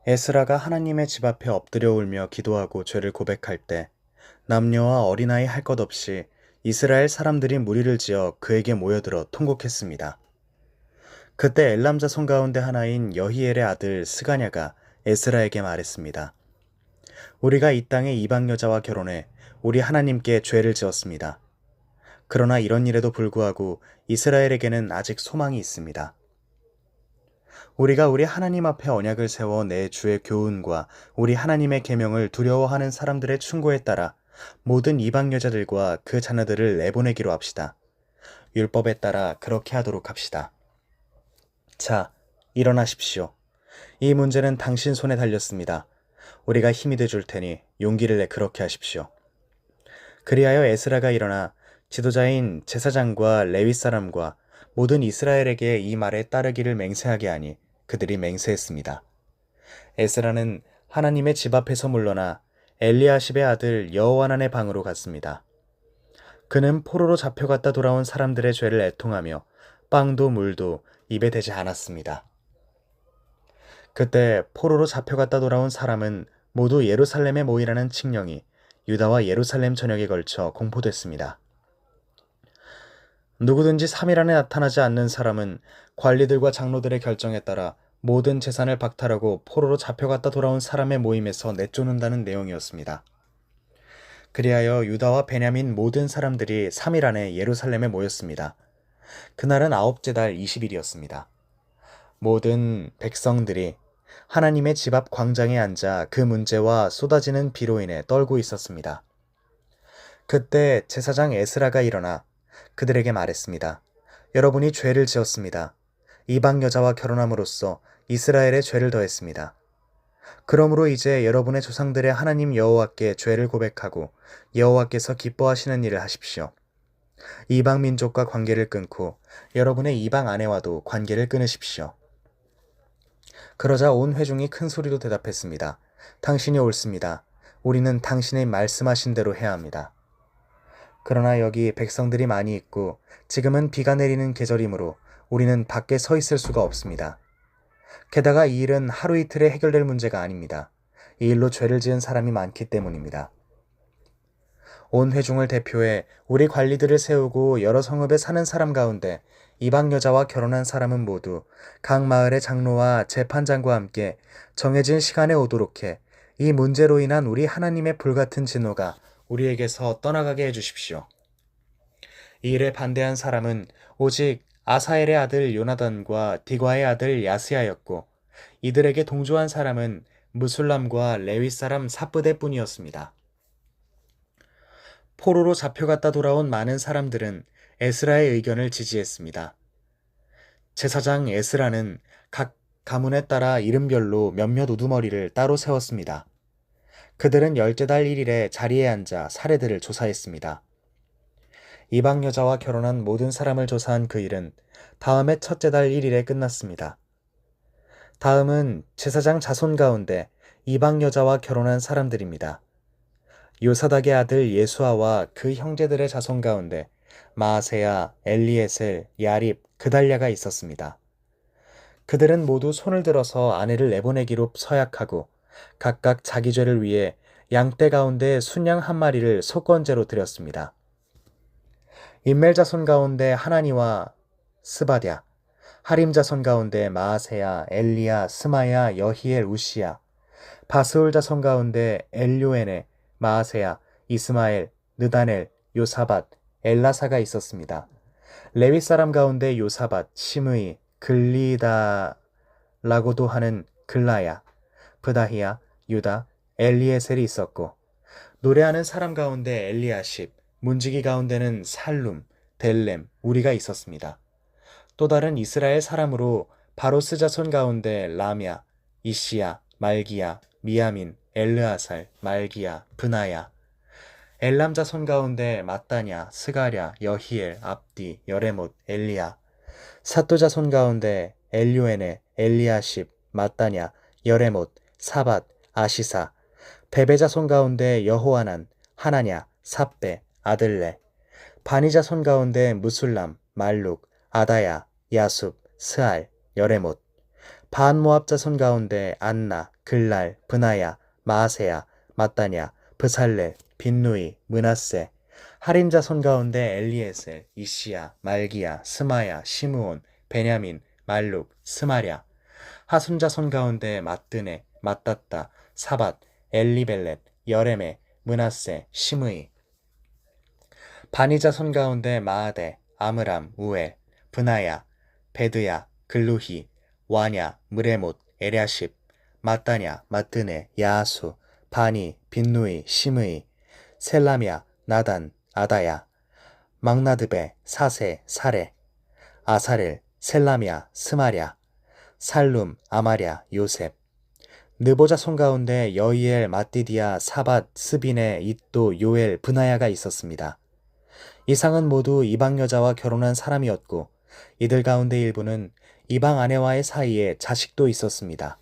에스라가 하나님의 집 앞에 엎드려 울며 기도하고 죄를 고백할 때 남녀와 어린아이 할 것 없이 이스라엘 사람들이 무리를 지어 그에게 모여들어 통곡했습니다. 그때 엘람 자손 가운데 하나인 여히엘의 아들 스가냐가 에스라에게 말했습니다. 우리가 이 땅의 이방 여자와 결혼해 우리 하나님께 죄를 지었습니다. 그러나 이런 일에도 불구하고 이스라엘에게는 아직 소망이 있습니다. 우리가 우리 하나님 앞에 언약을 세워 내 주의 교훈과 우리 하나님의 계명을 두려워하는 사람들의 충고에 따라 모든 이방 여자들과 그 자녀들을 내보내기로 합시다. 율법에 따라 그렇게 하도록 합시다. 자, 일어나십시오. 이 문제는 당신 손에 달렸습니다. 우리가 힘이 돼줄 테니 용기를 내 그렇게 하십시오. 그리하여 에스라가 일어나 지도자인 제사장과 레위 사람과 모든 이스라엘에게 이 말에 따르기를 맹세하게 하니 그들이 맹세했습니다. 에스라는 하나님의 집 앞에서 물러나 엘리야십의 아들 여호하난의 방으로 갔습니다. 그는 포로로 잡혀갔다 돌아온 사람들의 죄를 애통하며 빵도 물도 입에 대지 않았습니다. 그때 포로로 잡혀갔다 돌아온 사람은 모두 예루살렘에 모이라는 칙령이 유다와 예루살렘 전역에 걸쳐 공포됐습니다. 누구든지 3일 안에 나타나지 않는 사람은 관리들과 장로들의 결정에 따라 모든 재산을 박탈하고 포로로 잡혀갔다 돌아온 사람의 모임에서 내쫓는다는 내용이었습니다. 그리하여 유다와 베냐민 모든 사람들이 3일 안에 예루살렘에 모였습니다. 그날은 아홉째 달 20일이었습니다. 모든 백성들이 하나님의 집 앞 광장에 앉아 그 문제와 쏟아지는 비로 인해 떨고 있었습니다. 그때 제사장 에스라가 일어나 그들에게 말했습니다. 여러분이 죄를 지었습니다. 이방 여자와 결혼함으로써 이스라엘의 죄를 더했습니다. 그러므로 이제 여러분의 조상들의 하나님 여호와께 죄를 고백하고 여호와께서 기뻐하시는 일을 하십시오. 이방 민족과 관계를 끊고 여러분의 이방 아내와도 관계를 끊으십시오. 그러자 온 회중이 큰 소리로 대답했습니다. 당신이 옳습니다. 우리는 당신의 말씀하신 대로 해야 합니다. 그러나 여기 백성들이 많이 있고 지금은 비가 내리는 계절이므로 우리는 밖에 서 있을 수가 없습니다. 게다가 이 일은 하루 이틀에 해결될 문제가 아닙니다. 이 일로 죄를 지은 사람이 많기 때문입니다. 온 회중을 대표해 우리 관리들을 세우고 여러 성읍에 사는 사람 가운데 이방 여자와 결혼한 사람은 모두 각 마을의 장로와 재판장과 함께 정해진 시간에 오도록 해 이 문제로 인한 우리 하나님의 불같은 진노가 우리에게서 떠나가게 해주십시오. 이 일에 반대한 사람은 오직 아사엘의 아들 요나단과 디과의 아들 야스야였고 이들에게 동조한 사람은 무술람과 레위 사람 삽브데뿐이었습니다. 포로로 잡혀갔다 돌아온 많은 사람들은 에스라의 의견을 지지했습니다. 제사장 에스라는 각 가문에 따라 이름별로 몇몇 우두머리를 따로 세웠습니다. 그들은 열째 달 1일에 자리에 앉아 사례들을 조사했습니다. 이방 여자와 결혼한 모든 사람을 조사한 그 일은 다음해 첫째 달 1일에 끝났습니다. 다음은 제사장 자손 가운데 이방 여자와 결혼한 사람들입니다. 요사닥의 아들 예수아와 그 형제들의 자손 가운데 마아세야, 엘리에셀, 야립, 그달랴가 있었습니다. 그들은 모두 손을 들어서 아내를 내보내기로 서약하고 각각 자기 죄를 위해 양떼 가운데 순양 한 마리를 속건제로 드렸습니다. 인멜 자손 가운데 하나니와 스바랴, 하림 자손 가운데 마아세야, 엘리야, 스마야, 여히엘, 우시야, 바스울 자손 가운데 엘요에네, 마아세야, 이스마엘, 느다넬, 요사밧, 엘라사가 있었습니다. 레위 사람 가운데 요사밧, 시므이, 글리다라고도 하는 글라야, 브다히야, 유다, 엘리에셀이 있었고 노래하는 사람 가운데 엘리야십, 문지기 가운데는 살룸, 델렘, 우리가 있었습니다. 또 다른 이스라엘 사람으로 바로스 자손 가운데 라냐, 이시야, 말기야, 미야민, 엘르아살, 말기야, 브나야, 엘람 자손 가운데 마따냐, 스가랴, 여히엘, 압디, 여레못, 엘리야, 사또 자손 가운데 엘요에네, 엘리야십, 마따냐, 여레못, 사밧, 아시사, 베베 자손 가운데 여호하난, 하나냐, 삽베, 아들레, 바니 자손 가운데 무술람, 말룩, 아다야, 야숲, 스알, 여레못, 반모압 자손 가운데 안나, 글랄, 브나야, 마아세야, 마따냐, 브살렐, 빈누이, 므낫세. 할인 자손 가운데 엘리에셀, 이시야, 말기야, 스마야, 시므온, 베냐민, 말룩, 스마랴. 하순 자손 가운데 마뜨네, 마따따, 사밧, 엘리벨렛, 여레메, 므낫세, 시므이. 바니 자손 가운데 마아데, 아므람, 우엘, 브나야, 베드야, 글루히, 와냐, 무레못, 에랴십, 마따냐, 마뜨네, 야하수, 바니, 빈누이, 시므이, 셀라미야, 나단, 아다야, 막나드베, 사세, 사레, 아사렐, 셀라미야, 스마랴, 살룸, 아마랴, 요셉. 느보 자손 가운데 여이엘, 마띠디아, 사밧, 스빈의 잇도, 요엘, 브나야가 있었습니다. 이상은 모두 이방 여자와 결혼한 사람이었고 이들 가운데 일부는 이방 아내와의 사이에 자식도 있었습니다.